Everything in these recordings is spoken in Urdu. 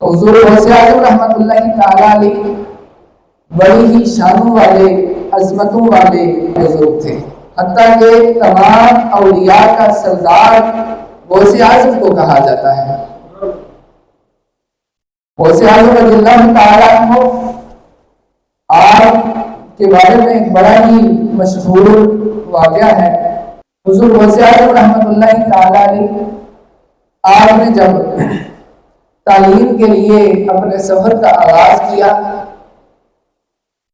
حضور غوث اعظم رحمۃ اللہ تعالی علیہ بڑی ہی شانوں والے عظمتوں والے بزرگ تھے، حتیٰ کہ تمام اولیاء کا سردار غوث اعظم کو کہا جاتا ہے۔ غوث اعظم رضی اللہ تعالیٰ عنہ آپ کے بارے میں ایک بڑا ہی مشہور واقعہ ہے۔ حضور غوث اعظم رحمۃ اللہ تعالیٰ علیہ آپ نے جب تعلیم کے لیے اپنے سفر کا آغاز کیا،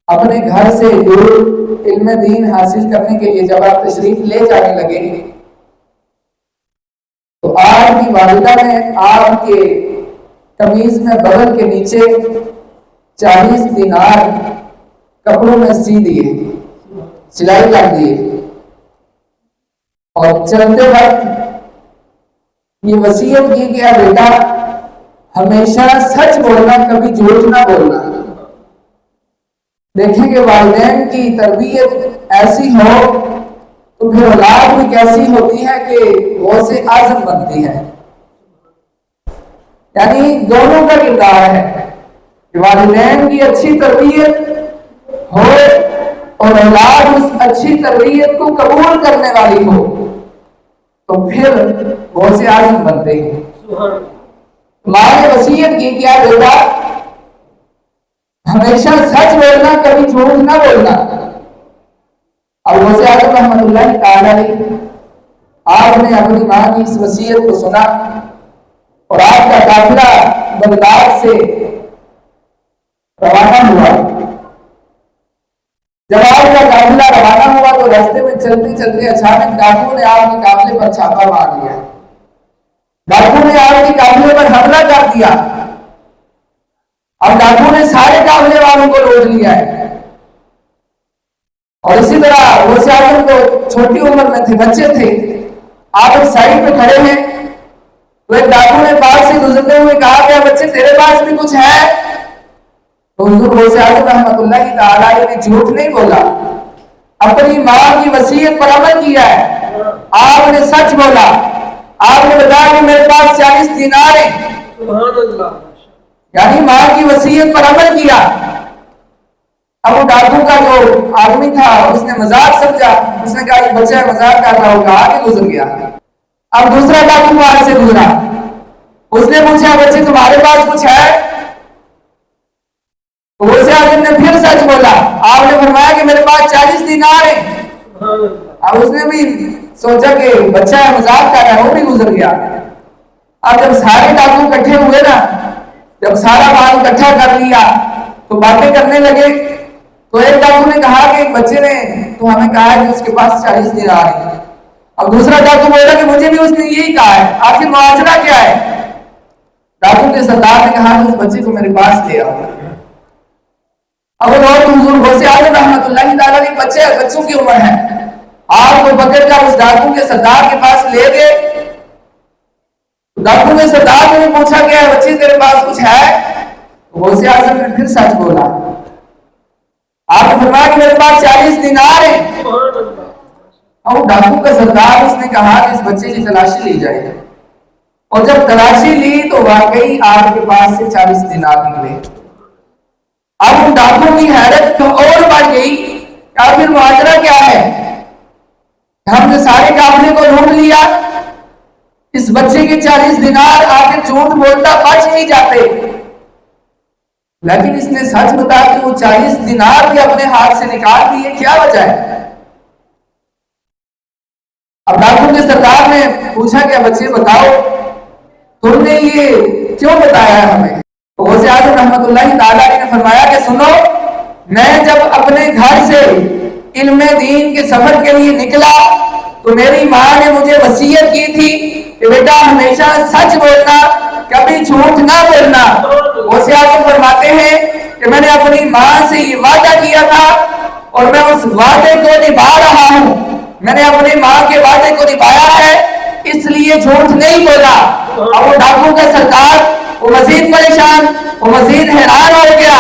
اپنے گھر سے دور علم دین حاصل کرنے کے لیے جب آپ تشریف لے جانے لگے تو آپ کی والدہ نے آپ کے قمیض میں بغل کے نیچے 40 دینار کپڑوں میں سی دیے، سلائی کر دیے، اور چلتے وقت یہ وصیت کی کہ بیٹا ہمیشہ سچ بولنا، کبھی جھوٹ نہ بولنا۔ دیکھیں کہ والدین کی تربیت ایسی ہو تو پھر اولاد بھی کیسی ہوتی ہے کہ غوث اعظم بنتی ہے۔ یعنی دونوں کا کردار ہے کہ والدین کی اچھی تربیت ہو اور اولاد اس اچھی تربیت کو قبول کرنے والی ہو تو پھر غوث اعظم بنتے ہیں۔ ماں نے وصیت کی کیا بیٹا ہمیشہ سچ بولنا، کبھی جھوٹ نہ بولنا۔ اور غوث اعظم رحمۃ اللہ تعالی علیہ آپ نے اپنی ماں کی اس وصیت کو سنا اور آپ کا قافلہ بغداد سے روانہ ہوا۔ جب آپ کا قافلہ روانہ ہوا تو راستے میں چلتے چلتے اچانک ڈاکو نے آپ کے قافلے پر چھاپا مار دیا۔ ڈاکو نے آپ کے قافلے پر حملہ کر دیا۔ اب ڈاکو نے سارے قافلے والوں کو لوٹ لیا ہے، اور اسی طرح غوث اعظم کو چھوٹی عمر میں تھے، بچے تھے، آپ ایک سائڈ پہ کھڑے ہیں تو ایک ڈاکو نے پاس سے گزرتے ہوئے کہا کہ بچے تیرے پاس بھی کچھ ہے؟ تو حضور غوث اعظم رحمۃ اللہ تعالی علیہ نے جھوٹ نہیں بولا، اپنی ماں کی وصیت پر عمل کیا ہے۔ آپ نے سچ بولا، آپ نے بتایا کہ میرے پاس 40 دینار ہیں، سبحان اللہ، یعنی ماں کی وصیت پر عمل کیا۔ اب وہ ڈاکو کا جو آدمی تھا اس نے مذاق سمجھا، اس نے کہا یہ بچہ مذاق کر رہا ہوگا، آگے گزر گیا۔ اب دوسرا ڈاکو وہاں سے گزرا، اس نے پوچھا بچے تمہارے پاس کچھ ہے؟ غوث اعظم نے پھر سچ بولا، آپ نے فرمایا کہ میرے پاس 40 دینار ہیں۔ اب اس نے بھی سوچا کہ بچہ ہے مذاق کر رہا ہے، وہ بھی گزر گیا۔ اب جب سارے ڈاکو اکٹھے ہوئے نا، جب سارا مال اکٹھا کر لیا تو باتیں کرنے لگے، تو ایک ڈاکو نے کہا کہ ایک بچے نے تو ہمیں کہا ہے کہ اس کے پاس 40 دینار ہیں۔ اب دوسرا ڈاکو بولا کہ مجھے بھی اس نے یہی کہا ہے، آخر معاشرہ کیا ہے؟ ڈاکو کے سردار نے کہا کہ اس بچے کو میرے پاس لے آؤ۔ اب وہ حضور غوث اعظم رحمۃ اللہ تعالیٰ علیہ بچوں کی عمر ہے، آپ کو پکڑ کر اس ڈاکو کے سردار کے پاس لے گئے۔ ڈاکو کے سردار نے پوچھا کہ بچے تیرے پاس کچھ ہے؟ غوث اعظم نے پھر سچ بولا، آپ نے فرمایا کہ میرے پاس 40 دینار ہیں۔ اور ڈاکو کا سردار اس نے کہا کہ اس بچے کی تلاشی لی جائے، اور جب تلاشی لی تو واقعی آپ کے پاس سے 40 دینار نکلے۔ اب ان ڈاکو کی حیرت تو اور بڑھ گئی کہ آخر ماجرا کیا ہے؟ ہم نے سارے قافلے کو لوٹ لیا، اس بچے کے 40 دینار آخر جھوٹ بولتا بچ نہیں جاتے، لیکن اس نے سچ بتا کہ وہ 40 دینار بھی اپنے ہاتھ سے نکال دیے، کیا وجہ ہے؟ اب ڈاکو کے سردار نے پوچھا کہ بچے بتاؤ تم نے یہ کیوں بتایا ہمیں؟ تو غوث اعظم رحمۃ اللہ تعالیٰ نے فرمایا کہ سنو، میں جب اپنے گھر سے علم دین کے سفر کے لیے نکلا تو میری ماں نے مجھے وصیت کی تھی کہ بیٹا ہمیشہ سچ بولنا، کبھی جھوٹ نہ بولنا۔ غوث اعظم فرماتے ہیں کہ میں نے اپنی ماں سے یہ وعدہ کیا تھا اور میں اس وعدے کو نبھا رہا ہوں، میں نے اپنی ماں کے وعدے کو نبھایا ہے، اس لیے جھوٹ نہیں بولا۔ اور وہ ڈاکو کا سردار وہ مزید پریشان، وہ مزید حیران ہو گیا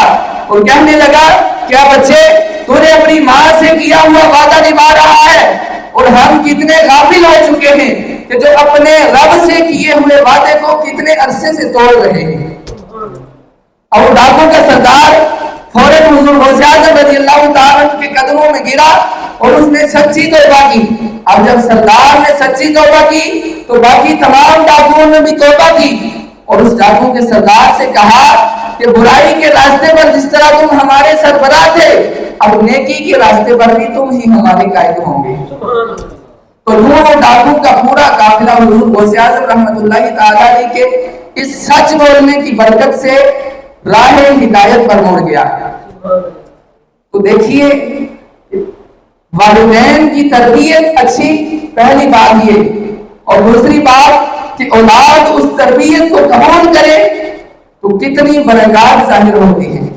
اور کہنے لگا کیا بچے تو نے اپنی ماں سے کیا ہوا وعدہ نبھا رہا ہے، اور ہم کتنے غافل ہو چکے ہیں کہ جو اپنے رب سے کیے ہوئے وعدے کو کتنے عرصے سے توڑ رہے ہیں۔ اور ڈاکوں کا سردار فوراً حضور غوث اعظم رضی اللہ تعالیٰ کے قدموں میں گرا اور اس نے سچی توبہ کی. اب جب سردار نے سچی توبہ کی تو باقی تمام ڈاکوؤں نے بھی توبہ کی اور اس ڈاکو کے سردار سے کہا کہ برائی کے راستے پر جس طرح تم ہمارے سربراہ تھے اب نیکی کے راستے پر بھی تم ہی ہمارے قائد ہوں گے. تو وہ ڈاکو کا پورا قافلہ حضور غوث اعظم رحمۃ اللہ تعالی علیہ کے اس سچ بولنے کی برکت سے راہ ہدایت پر مڑ گیا. تو دیکھیے والدین کی تربیت اچھی، پہلی بات یہ، اور دوسری بات کہ اولاد اس تربیت کو قبول کرے تو کتنی برکات ظاہر ہوتی ہے.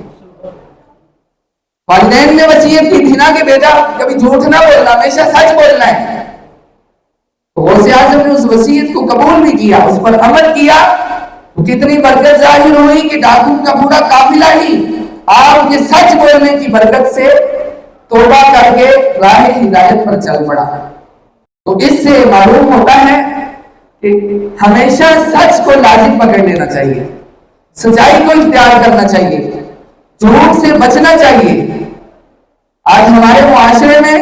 والدین نے وصیت کی تھی نا کہ بیٹا کبھی جھوٹ نہ بولنا، ہمیشہ سچ بولنا ہے. تو غوث اعظم نے اس وصیت کو قبول بھی کیا، اس پر عمل کیا تو کتنی برکت ظاہر ہوئی کہ ڈاکو کا پورا قافلہ ہی آپ کے سچ بولنے کی برکت سے توبہ کر کے راہ ہدایت پر چل پڑا. تو اس سے معلوم ہوتا ہے کہ ہمیشہ سچ کو لازم پکڑ لینا چاہیے، سچائی کو اختیار کرنا چاہیے، جھوٹ سے بچنا چاہیے. آج ہمارے معاشرے میں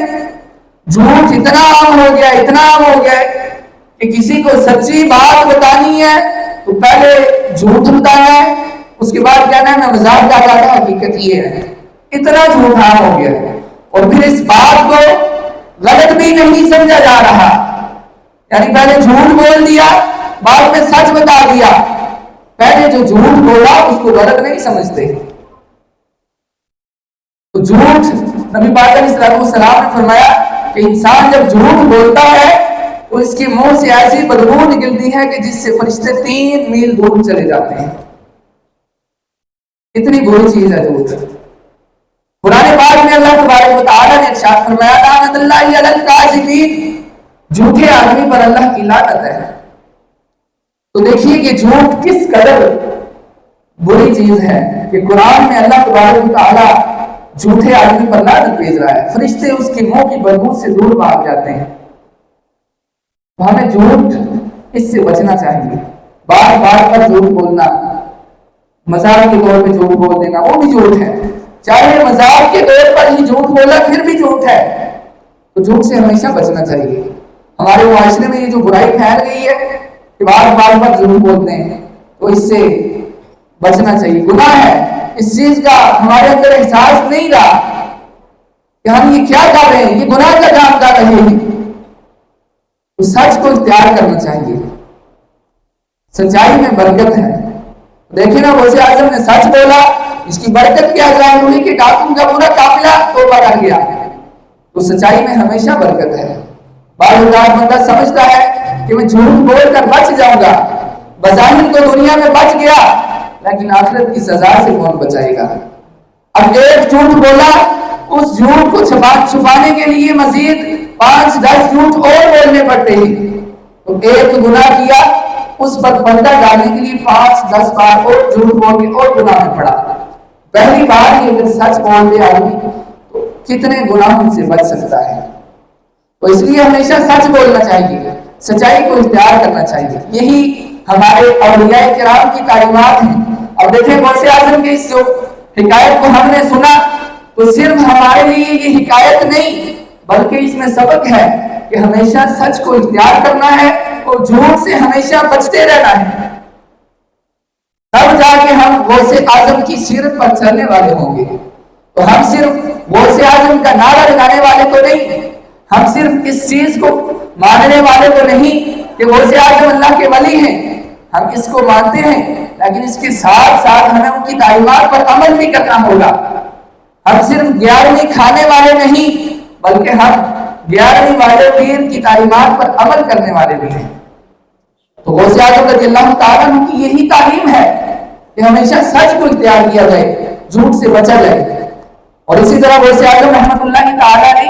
جھوٹ اتنا عام ہو گیا، اتنا عام ہو گیا کہ کسی کو سچی بات بتانی ہے تو پہلے جھوٹ بتانا ہے، اس کے بعد کہنا ہے میں مذاق کر رہا تھا، حقیقت یہ ہے. اتنا جھوٹ عام ہو گیا اور پھر اس بات کو غلط بھی نہیں سمجھا جا رہا، یعنی پہلے جھوٹ بول دیا بعد میں سچ بتا دیا. پہلے جو جھوٹ بولا اس کو غلط نہیں سمجھتے. تو جھوٹ نبی پاک علیہ السلام نے فرمایا کہ انسان جب جھوٹ بولتا ہے تو اس کے منہ سے ایسی بدبو نکلتی ہے کہ جس سے فرشتے 3 میل دور چلے جاتے ہیں. اتنی بری چیز ہے جھوٹ. قرآن پاک میں اللہ تبارک و تعالیٰ نے ارشاد فرمایا لعنت اللہ علی الکاذبین، جھوٹے آدمی پر اللہ کی لعنت ہے. تو دیکھیے کہ جھوٹ کس قدر بری چیز ہے کہ قرآن میں اللہ تبارک و تعالیٰ جھوٹے آدمی پر لعنت بھیج رہا ہے. فرشتے اس کے منہ کی بدبو سے دور بھاگ جاتے ہیں. تو ہمیں جھوٹ اس سے بچنا چاہیے. بار بار پر جھوٹ بولنا، مذاق کے طور پہ جھوٹ بول دینا وہ بھی جھوٹ ہے. چاہے مذاق کے طور پر ہی جھوٹ بولا پھر بھی جھوٹ ہے. تو جھوٹ سے ہمیشہ بچنا چاہیے. ہمارے معاشرے میں یہ جو برائی پھیل گئی ہے کہ بار بار پر جھوٹ بولتے ہیں تو اس سے بچنا چاہیے. گناہ ہے، اس چیز کا ہمارے اندر احساس نہیں رہا کہ ہم یہ کیا کر رہے ہیں، یہ گناہ کا کام کر رہے ہیں. تو سچ کو اختیار کرنا چاہیے، سچائی میں برکت ہے. دیکھیں نا غوث اعظم نے سچ بولا، اس کی برکت کیا ظاہر ہوئی کہ ڈاکو کا پورا قافلہ توبہ کر گیا. تو سچائی میں ہمیشہ برکت ہے. بعض اوقات بندہ سمجھتا ہے کہ میں جھوٹ بول کر بچ جاؤں گا، بظاہر تو دنیا میں بچ گیا لیکن آخرت کی سزا سے کون بچائے گا. اب ایک جھوٹ بولا، اس جھوٹ کو چھپانے کے لیے مزید 5-10 جھوٹ اور بولنے پڑتے ہیں. تو ایک گناہ کیا، اس پر پردہ ڈالنے کے لیے 5-10 بار اور جھوٹ بول کے اور گناہ میں پڑا. پہلی بار یہ اگر سچ بول دے آدمی تو کتنے گناہوں سے بچ سکتا ہے. تو اس لیے ہمیشہ سچ بولنا چاہیے، سچائی کو اختیار کرنا چاہیے. یہی ہمارے اولیاء کرام کی تعلیمات ہیں. اب دیکھیں غوث اعظم کی اس جو حکایت کو ہم نے سنا تو صرف ہمارے لیے یہ حکایت نہیں بلکہ اس میں سبق ہے کہ ہمیشہ سچ کو اختیار کرنا ہے اور جھوٹ سے ہمیشہ بچتے رہنا ہے. تب جا کے ہم غوث اعظم کی سیرت پر چلنے والے ہوں گے. تو ہم صرف غوث اعظم کا نعرہ لگانے والے تو نہیں، ہم صرف اس چیز کو ماننے والے تو نہیں کہ غوث اعظم اللہ کے ولی ہیں، ہم اس کو مانتے ہیں لیکن اس کے ساتھ ساتھ ہمیں ان کی تعلیمات پر عمل بھی کرنا ہوگا. ہم صرف 11ویں کھانے والے نہیں بلکہ ہم 11ویں والے پیر کی تعلیمات پر عمل کرنے والے بھی ہیں. تو غوث اعظم رضی اللہ تعالیٰ عنہ کی یہی تعلیم ہے کہ ہمیشہ سچ کو اختیار کیا جائے، جھوٹ سے بچا جائے. اور اسی طرح غوث اعظم رحمۃ اللہ تعالیٰ نے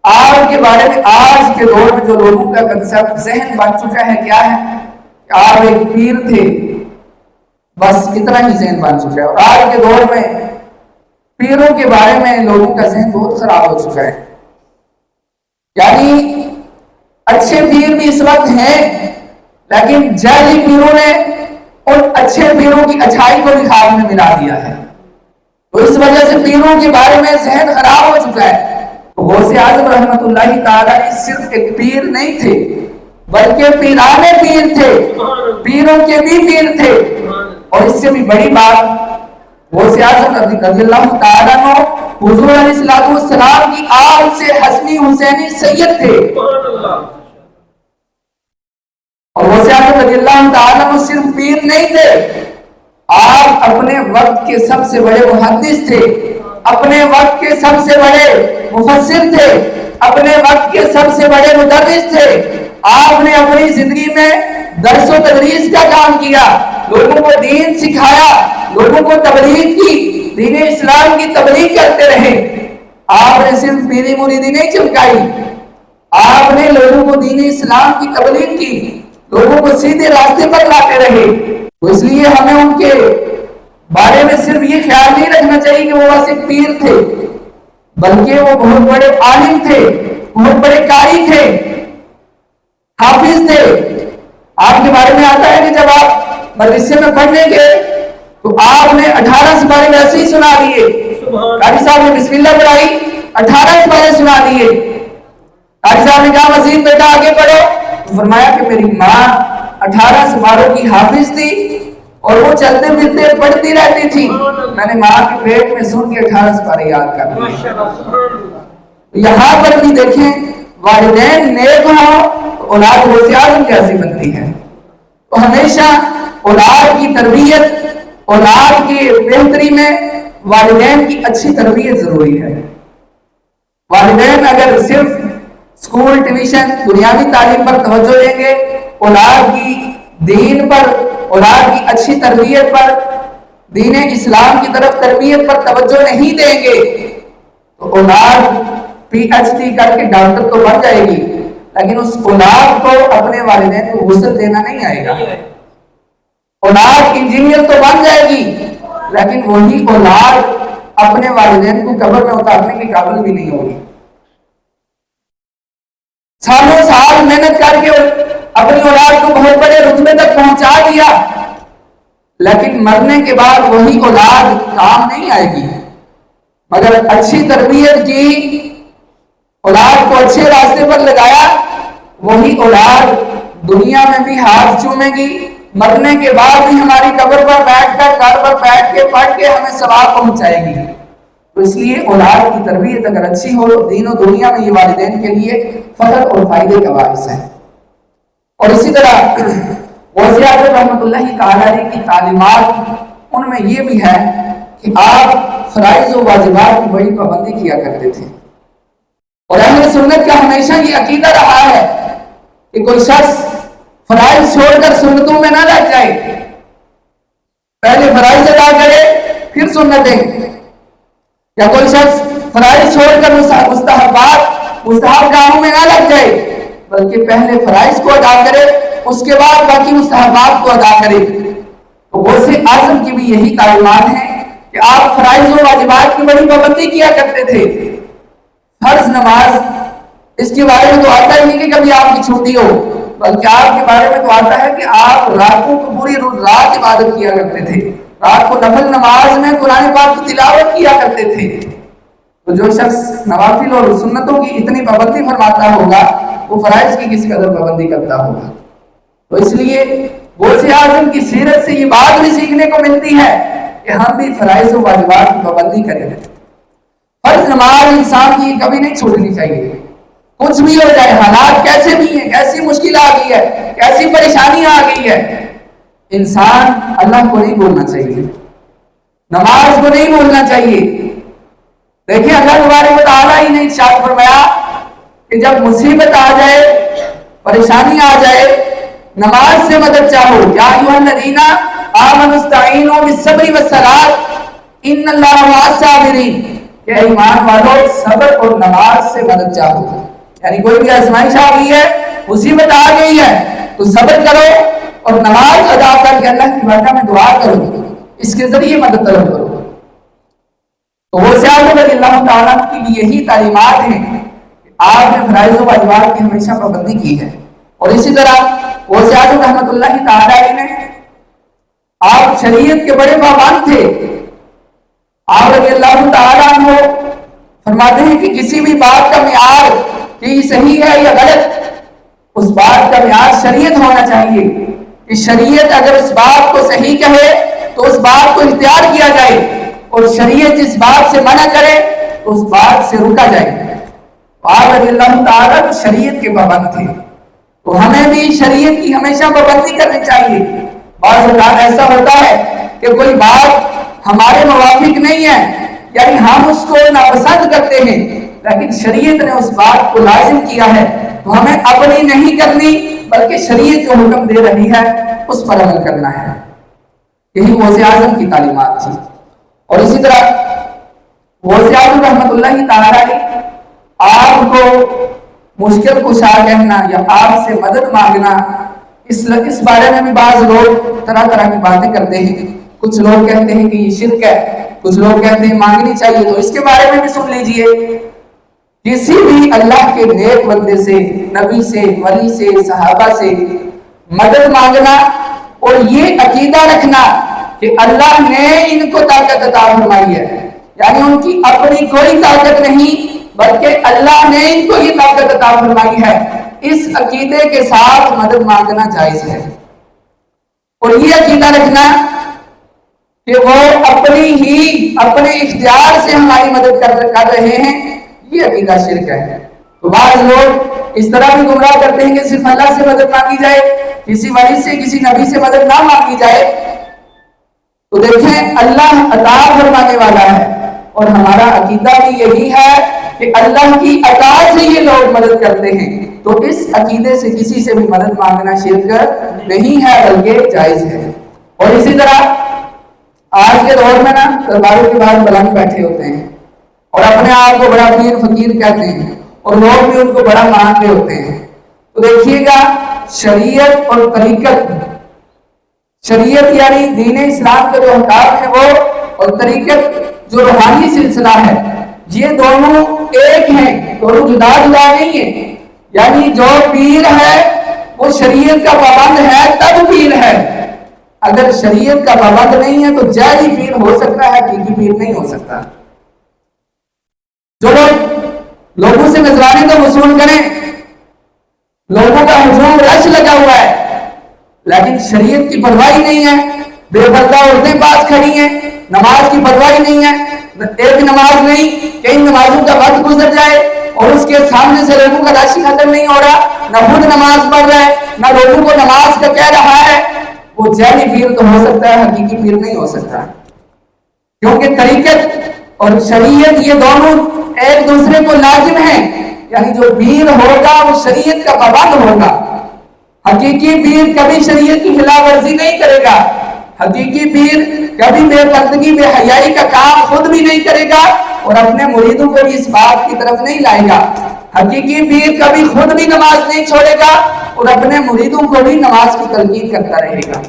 آپ کے بارے میں آج کے دور میں جو لوگوں کا کنسپٹ ذہن بن چکا ہے کیا ہے کہ آپ ایک پیر تھے، بس اتنا ہی ذہن بن چکا ہے. اور آج کے دور میں پیروں کے بارے میں لوگوں کا ذہن بہت خراب ہو چکا ہے. یعنی اچھے پیر بھی اس وقت ہیں لیکن جعلی پیروں نے ان اچھے پیروں کی اچھائی کو بھی خواب میں ملا دیا ہے. تو اس وجہ سے پیروں کے بارے میں ذہن خراب ہو چکا ہے. غوث اعظم رحمت اللہ تعالیٰ صرف ایک پیر نہیں تھے بلکہ پیرانے پیر تھے, پیروں کے بھی پیر تھے. اور اس سے بھی بڑی بات, غوث اعظم رضی اللہ تعالیٰ عنہ حضور علیہ السلام کی آل سے حسنی حسینی سید تھے. اور غوث اعظم رضی اللہ تعالیٰ عنہ صرف پیر نہیں تھے, آپ اپنے وقت کے سب سے بڑے محدث تھے, اپنے وقت کے سب سے بڑے مفسر تھے, اپنے وقت کے سب سے بڑے مدرس تھے. آپ نے اپنی زندگی میں درس و تدریس کا کام کیا, لوگوں کو دین سکھایا, لوگوں کو تبلیغ کی, دین اسلام کی تبلیغ کرتے رہے. آپ نے صرف پیری مریدی نہیں چمکائی, آپ نے لوگوں کو دین اسلام کی تبلیغ کی, لوگوں کو سیدھے راستے پر لاتے رہے. تو اس لیے ہمیں ان کے بارے میں صرف یہ خیال نہیں رکھنا چاہیے کہ وہ بس ایک پیر تھے, بلکہ وہ بہت بڑے عالم تھے, بہت بڑے قاری تھے, حافظ تھے. آپ کے بارے میں آتا ہے کہ جب آپ مدرسے میں پڑھنے گئے تو آپ نے 18 سپارے ویسے ہی سنا دیے. قاری صاحب نے بسم اللہ پڑھائی, 18 سپارے سنا دیے. قاری صاحب نے کہا مزید بیٹا آگے پڑھو, فرمایا کہ میری ماں 18 سپاروں کی حافظ تھی اور وہ چلتے پھرتے پڑھتی رہتی تھی, میں نے ماں کے پیٹ میں سن کے 18 سپارے یاد کر لیے. یہاں پر بھی دیکھیں, والدین نیک ہوں اولاد غوث اعظم کیسی بنتی ہے. تو ہمیشہ اولاد کی تربیت, اولاد کی بہتری میں والدین کی اچھی تربیت ضروری ہے. والدین اگر صرف اسکول, ٹیوشن, دنیاوی تعلیم پر توجہ دیں گے, اولاد کی دین پر, اولاد کی اچھی تربیت پر, دین اسلام کی طرف تربیت پر توجہ نہیں دیں گے, تو اولاد PhD کر کے ڈاکٹر تو بن جائے گی, لیکن اس اولاد کو اپنے والدین کو غسل دینا نہیں آئے گا. اولاد انجینئر تو بن جائے گی, لیکن وہی اولاد اپنے والدین کو قبر میں اتارنے کے قابل بھی نہیں ہوگی. سالوں سال محنت کر کے اپنی اولاد کو بہت بڑے رتبے تک پہنچا دیا, لیکن مرنے کے بعد وہی اولاد کام نہیں آئے گی. مگر اچھی تربیت کی, اولاد کو اچھے راستے پر لگایا, وہی اولاد دنیا میں بھی ہاتھ چومے گی, مرنے کے بعد بھی ہماری قبر پر بیٹھ کر, گھر پر بیٹھ کے پڑھ کے ہمیں ثواب پہنچائے گی. تو اس لیے اولاد کی تربیت اگر اچھی ہو, دین و دنیا میں یہ والدین کے لیے فخر اور فائدے کا باعث ہے. اور اسی طرح غوث اعظم رحمۃ اللہ تعالی کی تعلیمات, ان میں یہ بھی ہے کہ آپ فرائض و واجبات کی بڑی پابندی کیا کرتے تھے. اور اہل سنت کا ہمیشہ یہ عقیدہ رہا ہے کہ کوئی شخص فرائض چھوڑ کر سنتوں میں نہ لگ جائے, پہلے فرائض ادا کرے پھر سنتیں, یا کوئی شخص فرائض چھوڑ کر مستحب کاموں میں نہ لگ جائے, بلکہ پہلے فرائض کو ادا کرے, اس کے بعد باقی مستحبات کو ادا کرے. تو غوث اعظم کی بھی یہی تعلیمات ہیں کہ آپ فرائض و واجبات کی بڑی پابندی کیا کرتے تھے. فرض نماز, اس کے بارے میں تو آتا ہی نہیں کہ کبھی آپ کی چھٹی ہو, بلکہ آپ کے بارے میں تو آتا ہے کہ آپ راتوں کو پوری رات عبادت کیا کرتے تھے, رات کو نفل نماز میں قرآن پاک کی تلاوت کیا کرتے تھے. تو جو شخص نوافل اور سنتوں کی اتنی پابندی فرماتا ہوگا, وہ فرائض کی کس قدر پابندی کرتا ہوگا. تو اس لیے غوث اعظم کی سیرت سے یہ بات بھی سیکھنے کو ملتی ہے کہ ہم بھی فرائض و واجبات کی پابندی کریں. فرض نماز انسان کی کبھی نہیں چھوڑنی چاہیے, کچھ بھی ہو جائے, حالات کیسے بھی ہیں, کیسی مشکل آ گئی ہے, کیسی پریشانی آ گئی ہے, انسان اللہ کو نہیں بولنا چاہیے, نماز کو نہیں بولنا چاہیے. دیکھیں اللہ تبارک و تعالیٰ ہی نے ارشاد فرمایا کہ جب مصیبت آ جائے, پریشانی آ جائے, نماز سے مدد چاہو. یا ایھا الذین آمنوا استعینوا بالصبر والصلاۃ ان اللہ مع الصابرین, کہ ایمان والو صبر اور نماز سے مدد چاہو. یعنی کوئی بھی آزمائش آ گئی ہے, مصیبت آ گئی ہے, تو صبر کرو اور نماز ادا کر کے اللہ کی بارگاہ میں دعا کرو, اس کے ذریعے مدد طلب کرو. تو غوث اعظم رضی اللہ تعالیٰ کی بھی یہی تعلیمات ہیں کہ آپ نے فرائض و واجبات کی ہمیشہ پابندی کی ہے. اور اسی طرح غوث اعظم رحمۃ اللہ تعالیٰ نے آپ آپ شریعت کے بڑے پابند تھے. آپ رضی اللہ تعالیٰ عنہ فرماتے ہیں کہ کسی بھی بات کا معیار کہ یہ صحیح ہے یا غلط، اس بات کا معیار شریعت ہونا چاہیے کہ شریعت اگر اس بات کو صحیح کہے تو اس بات کو اختیار کیا جائے، اور شریعت جس بات سے منع کرے تو اس بات سے رکا جائے. آپ رضی اللہ تعالیٰ شریعت کے پابند تھے، تو ہمیں بھی شریعت کی ہمیشہ پابندی کرنی چاہیے. بعض اوقات ایسا ہوتا ہے کہ کوئی بات ہمارے موافق نہیں ہے، یعنی ہم اس کو ناپسند کرتے ہیں، لیکن شریعت نے اس بات کو لازم کیا ہے، تو ہمیں اپنی نہیں کرنی بلکہ شریعت جو حکم دے رہی ہے اس پر عمل کرنا ہے. یہی غوث اعظم کی تعلیمات تھی. اور اسی طرح غوث اعظم رحمۃ اللہ تعالیٰ علیہ آپ کو مشکل کشا کہنا یا آپ سے مدد مانگنا، اس بارے میں بھی بعض لوگ طرح طرح کی باتیں کرتے ہیں. کچھ لوگ کہتے ہیں کہ یہ شرک ہے، کچھ لوگ کہتے ہیں مانگنی چاہیے. تو اس کے بارے میں بھی سن لیجئے. کسی بھی اللہ کے نیک بندے سے، نبی سے، ولی سے، صحابہ سے مدد مانگنا اور یہ عقیدہ رکھنا کہ اللہ نے ان کو طاقت عطا فرمائی ہے، یعنی ان کی اپنی کوئی طاقت نہیں بلکہ اللہ نے ان کو یہ طاقت عطا فرمائی ہے، اس عقیدے کے ساتھ مدد مانگنا جائز ہے. اور یہ عقیدہ رکھنا کہ وہ اپنے اختیار سے ہماری مدد کر رہے ہیں، یہ عقیدہ شرک ہے. تو بعض لوگ اس طرح بھی گمراہ کرتے ہیں کہ صرف اللہ سے مدد مانگی جائے، کسی ولی سے، کسی نبی سے مدد نہ مانگی جائے. تو دیکھیں اللہ عطا فرمانے والا ہے، اور ہمارا عقیدہ بھی یہی ہے کہ اللہ کی عطا سے یہ لوگ مدد کرتے ہیں. تو اس عقیدے سے کسی سے بھی مدد مانگنا شرک نہیں ہے بلکہ جائز ہے. اور اسی طرح آج کے دور میں نا درباروں کے بعد بلند بیٹھے ہوتے ہیں اور اپنے آپ کو بڑا پیر فقیر کہتے ہیں، اور لوگ بھی ان کو بڑا مان رہے ہوتے ہیں. تو دیکھیے گا شریعت اور طریقت، شریعت یعنی دین اسلام کے جو احکام ہیں وہ، اور طریقت جو روحانی سلسلہ ہے، یہ دونوں ایک ہیں، دونوں جدا جدا نہیں ہیں. یعنی جو پیر ہے وہ شریعت کا پابند ہے تب پیر ہے، اگر شریعت کا پابند نہیں ہے تو جعلی پیر ہو سکتا ہے، حقیقی پیر نہیں ہو سکتا. جو لوگ لوگوں سے نذرانے کو وصول کریں، لوگوں کا ہجوم رش لگا ہوا ہے لیکن شریعت کی پرواہی نہیں ہے، بے پردہ عورتیں پاس کھڑی ہیں، نماز کی پرواہی نہیں ہے، ایک نماز نہیں کئی نمازوں کا وقت گزر جائے اور اس کے سامنے سے لوگوں کا رش ختم نہیں ہو رہا، نہ خود نماز پڑھ رہا ہے نہ لوگوں کو نماز کا کہہ رہا ہے، وہ جعلی پیر تو ہو سکتا ہے، حقیقی پیر نہیں ہو سکتا. کیونکہ طریقت اور شریعت یہ دونوں ایک دوسرے کو لازم ہیں. یعنی جو پیر ہوگا وہ شریعت کا پابند ہوگا. حقیقی پیر کبھی شریعت کی خلاف ورزی نہیں کرے گا، حقیقی پیر کبھی بے پردگی بے حیائی کا کام خود بھی نہیں کرے گا اور اپنے مریدوں کو بھی اس بات کی طرف نہیں لائے گا. حقیقی پیر کبھی خود بھی نماز نہیں چھوڑے گا اور اپنے مریدوں کو بھی نماز کی تلقین کرتا رہے گا.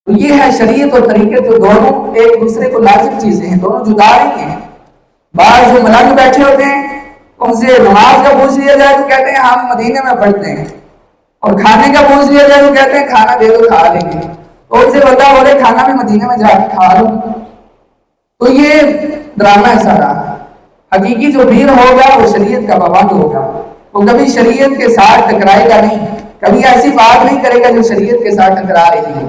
تو یہ ہے شریعت اور طریقت، جو دونوں ایک دوسرے کو لازم چیزیں ہیں، دونوں جدا نہیں ہیں. بعض جو ملنگ بیٹھے ہوتے ہیں ان سے نماز کا پوچھ لیا جائے تو کہتے ہیں ہم مدینے میں پڑھتے ہیں، اور کھانے کا پوچھ لیا جائے تو کہتے ہیں کھانا دے دو کھا لیں گے. تو ان سے بندہ بولے کھانا بھی مدینے میں جا کے کھا لو. تو یہ ڈرامہ ہے سارا. حقیقی جو پیر ہوگا وہ شریعت کا پابند ہوگا، وہ کبھی شریعت کے ساتھ ٹکرائے گا نہیں، کبھی ایسی بات نہیں کرے گا جو شریعت کے ساتھ ٹکرا رہی ہے.